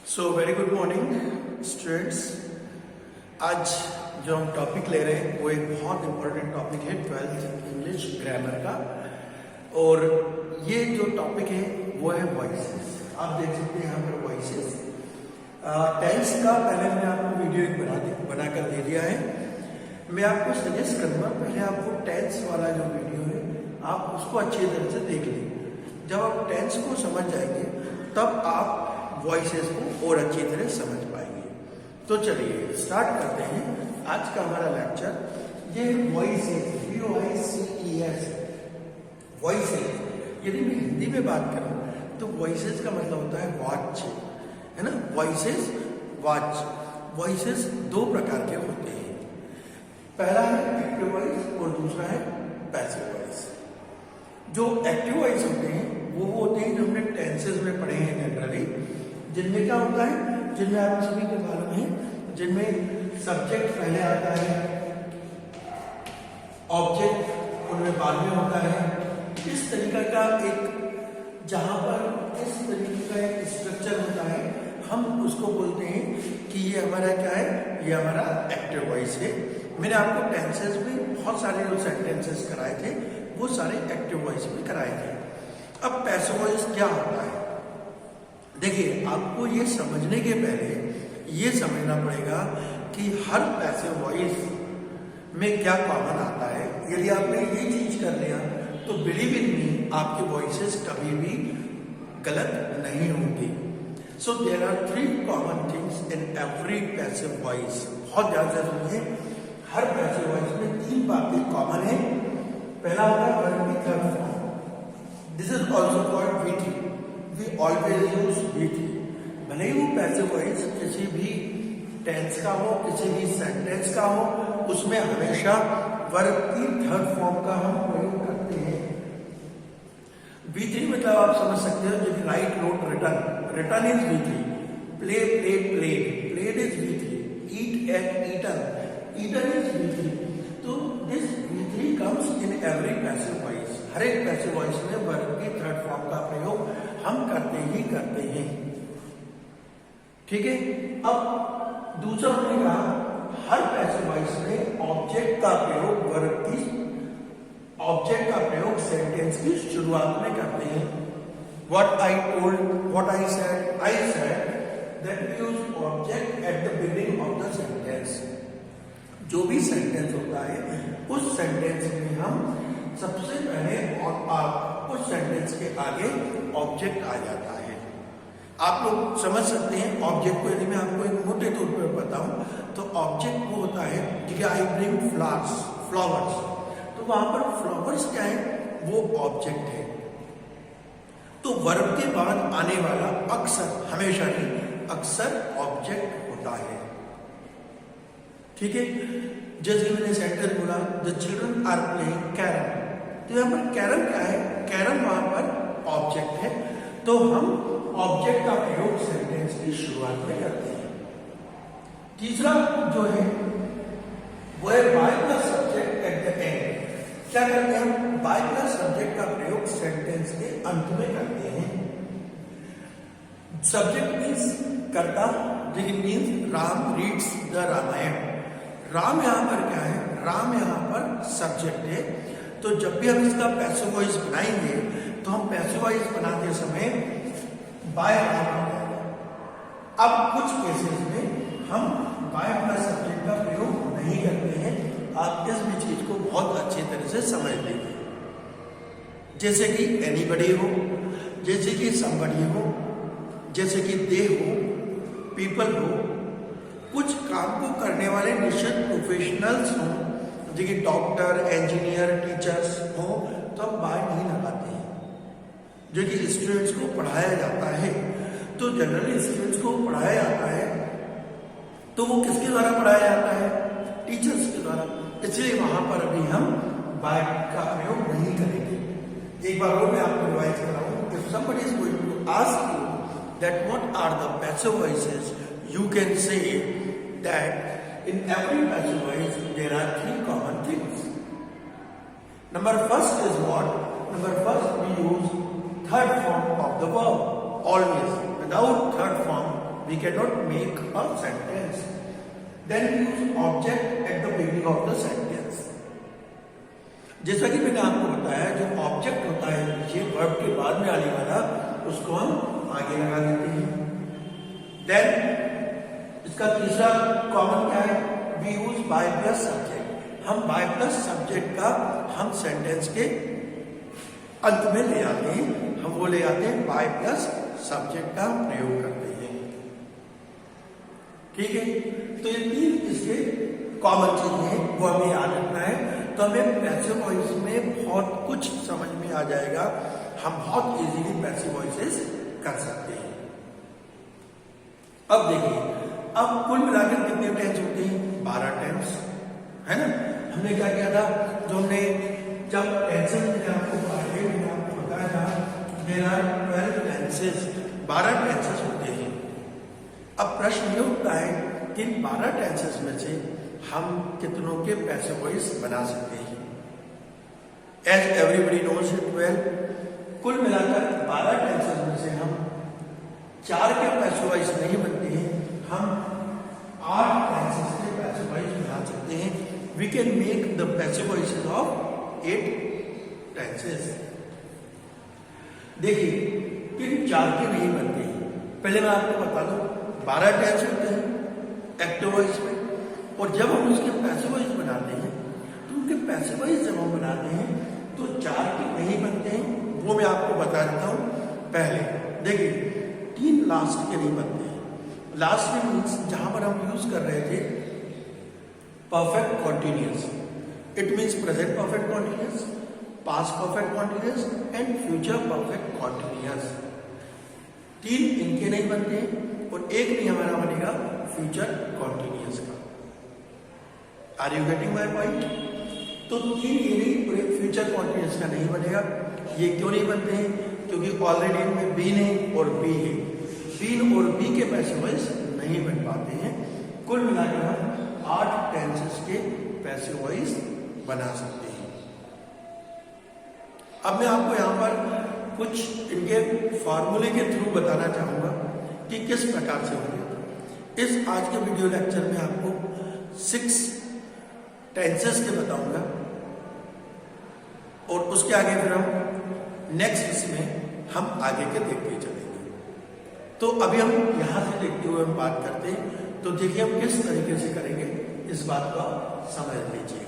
So very good morning students. आज जो हम टॉपिक ले रहे हैं वो एक बहुत इंपॉर्टेंट टॉपिक है 12th इंग्लिश ग्रामर का। और ये जो टॉपिक है वो है वॉइसेस। आप देख सकते हैं यहाँ पर वॉइसेस। टेंस का पहले मैंने आपको वीडियो एक बना कर दे दिया है। मैं आपको सजेस्ट करूँगा पहले आपको टेंस वाला जो वीडियो है आप उसको अच्छी तरह से देख लें। जब आप टेंस को समझ जाएंगे तब आप वॉइसेस को और अच्छी तरह समझ पाएंगे। तो चलिए स्टार्ट करते हैं आज का हमारा लेक्चर। ये वॉइसेस VOICES वॉइसेस। यदि मैं हिंदी में बात करूं तो वॉइसेस का मतलब होता है वॉच, है ना। Voices watch. वॉइसेस दो प्रकार के होते हैं, पहला है एक्टिव वॉइस और दूसरा है पैसिव वॉइस। जो एक्टिव वॉइस होते हैं वो होते हैं जो हमने टेंसेस में पढ़े हैं जनरली, जिनमें क्या होता है, जिनमें आप सभी को मालूम है, जिनमें सब्जेक्ट पहले आता है, ऑब्जेक्ट उनमें बाद में होता है। इस तरीके का एक, जहां पर इस तरीके का एक स्ट्रक्चर होता है, हम उसको बोलते हैं कि ये हमारा क्या है, ये हमारा एक्टिव वॉइस है। मैंने आपको टेंसेस में बहुत सारे जो सेंटेंसेस कराए थे वो सारे एक्टिव वॉइस में कराए थे। अब पैसिव वॉइस क्या होता है, देखिए आपको ये समझने के पहले ये समझना पड़ेगा कि हर पैसिव वॉइस में क्या कॉमन आता है। यदि आपने ये चीज कर लिया तो बिलीव इन मी आपकी वॉइसेस कभी भी गलत नहीं होंगी। So there are 3 common things in every passive voice. बहुत ध्यान से सुनिए, हर पैसिव वॉइस में 3 बातें कॉमन है। पहला होता है वर्ब की third form. This is also called VT। We always use VT। भले ही वो पैसिव वॉइस किसी भी टेंस का हो, किसी भी सेंटेंस का हो, उसमें हमेशा वर्ब की थर्ड फॉर्म का हम प्रयोग करते हैं। V3 मतलब आप समझ सकते हो, जैसे write, wrote, written. Written is V3। Play, played, played. Played is V3। Eat, ate, eaten. Eaten is V3। तो this V3 comes in every passive voice. हर एक पैसिव वॉइस में वर्ब की थर्ड फॉर्म का प्रयोग हम करते ही करते हैं, ठीक है। अब दूसरा हमने कहा हर पैसिव वॉइस में ऑब्जेक्ट का प्रयोग वर्ब की, ऑब्जेक्ट का प्रयोग सेंटेंस की शुरुआत में करते हैं। What I told, what I said that we use object at the beginning of the sentence. जो भी सेंटेंस होता है उस सेंटेंस में हम सबसे पहले उस सेंटेंस के आगे ऑब्जेक्ट आ जाता है। आप लोग समझ सकते हैं ऑब्जेक्ट को। यदि मैं आपको एक मोटे तौर पर बताऊं तो ऑब्जेक्ट वो होता है कि आई ब्रिंग फ्लावर्स। तो वहां पर फ्लावर्स क्या है, वो ऑब्जेक्ट है। तो वर्ब के बाद आने वाला अक्सर, हमेशा नहीं, अक्सर ऑब्जेक्ट होता है, ठीक है। जैसे मैंने सेंटेंस बोला, the children are playing carrom. तो यहाँ पर कैरम क्या है, कैरम वहां पर ऑब्जेक्ट है। तो हम ऑब्जेक्ट का प्रयोग सेंटेंस की शुरुआत में करते हैं। तीसरा जो है वो है by plus subject at the end. क्या करते हैं हम, बाय प्लस सब्जेक्ट का प्रयोग सेंटेंस के अंत में करते हैं। सब्जेक्ट मीन्स कर्ता, means Ram reads the Ramayana. Ram यहां पर क्या है, राम यहां पर सब्जेक्ट है। तो जब भी हम इसका पैसिव वॉइस बनाएंगे तो हम पैसिव वॉइस बनाते समय बाय अब कुछ केसेस में हम बाय प्लस सब्जेक्ट का प्रयोग नहीं करते हैं। आप इस भी चीज को बहुत अच्छी तरह से समझ लेंगे। जैसे कि एनीबडी हो, जैसे कि समबडी हो, जैसे कि दे हो, पीपल हो। कुछ काम को करने वाले निश्चित प्रोफेशनल्स हों, जैसे कि डॉक्टर, इंजीनियर, टीचर्स हो, तो हम बाय नहीं लगाते हैं। जो कि स्टूडेंट्स को पढ़ाया जाता है, तो जनरली स्टूडेंट्स को पढ़ाया जाता है तो वो किसके द्वारा पढ़ाया जाता है, टीचर्स के द्वारा। इसलिए वहां पर अभी हम बाय का प्रयोग नहीं करेंगे। एक बार और मैं आपको रिवाइज कराऊं, if somebody is going to ask you that what are the passive voices, you can say that in every passive voice there are 3 common things. Number first is what? Number first we use third form of the verb always. Without third form we cannot make a sentence. Then use object at the beginning of the sentence. जैसा कि मैंने आपको बताया, जो object होता है नीचे verb के बाद में आने वाला, उसको हम आगे लगा देते हैं. देन इसका तीसरा कॉमन क्या है? We use by plus subject. हम बाय प्लस सब्जेक्ट का हम सेंटेंस के अंत में ले आते हैं. हम वो ले आते हैं बाय प्लस सब्जेक्ट का हम प्रयोग करते हैं. ठीक है, तो ये तीन इसके कॉमन चीजें हैं, वो हमें याद रखना है. तो हमें पैसिव वॉइस में बहुत कुछ समझ में आ जाएगा. हम बहुत इजीली पैसिव वॉइसेस कर सकते हैं. अब देखिए, अब कुल मिलाकर कितने टेंस होते हैं? 12 टेंस, है ना. हमने क्या किया था, जो हमने जब टेंसेस मैंने आपको बताया था, देयर आर 12 टेंसेस, 12 टेंसेस होते हैं. अब प्रश्न ये उठता है कि इन 12 टेंसेस में से हम कितनों के पैसिव वॉइस बना सकते हैं? As everybody knows it well, कुल मिलाकर 12 टेंसेस में से हम 4 के पैसिव वॉइस नहीं बनते हैं, हम 8 टेंसेस के पैसिव वॉइस बना सकते हैं. We can make the passive voices of 8 tenses. देखिए, किन 4 के नहीं बनते हैं? पहले मैं आपको बता दूं, 12 टेंस होते हैं एक्टिव वॉइस में, और जब हम उसके पैसिव वॉइस बनाते हैं, तो उनके पैसिव वॉइस जब हम बनाते हैं तो 4 के नहीं बनते हैं. वो मैं आपको बता देता हूं. पहले देखिए, 3 लास्ट के नहीं बनते हैं. लास्ट में मीन्स जहां पर हम यूज कर रहे थे perfect continuous. It means present perfect continuous, past perfect continuous and future perfect continuous. 3 इनके नहीं बनते हैं, और एक नहीं हमारा बनेगा फ्यूचर कॉन्टिन्यूअस का. Are you getting my point? तो 3 ये नहीं, फ्यूचर कॉन्टिन्यूअस का नहीं बनेगा. ये क्यों नहीं बनते हैं? क्योंकि ऑलरेडी इनमें बीन है और बी है. बीन और बी के पैसिव वॉइस नहीं बन पाते हैं. कुल मिलाकर हम 8 टेंसेस के पैसिव वॉइस बना सकते हैं. अब मैं आपको यहां पर कुछ इनके फॉर्मूले के थ्रू बताना चाहूंगा कि किस प्रकार से होंगे. इस आज के वीडियो लेक्चर में आपको 6 टेंसेस के बताऊंगा, और उसके आगे फिर हम नेक्स्ट इसमें हम आगे के देखते चलेंगे. तो अभी हम यहां से देखते हुए हम बात करते हैं. तो देखिए हम किस तरीके से करेंगे, इस बात को समझ लीजिए.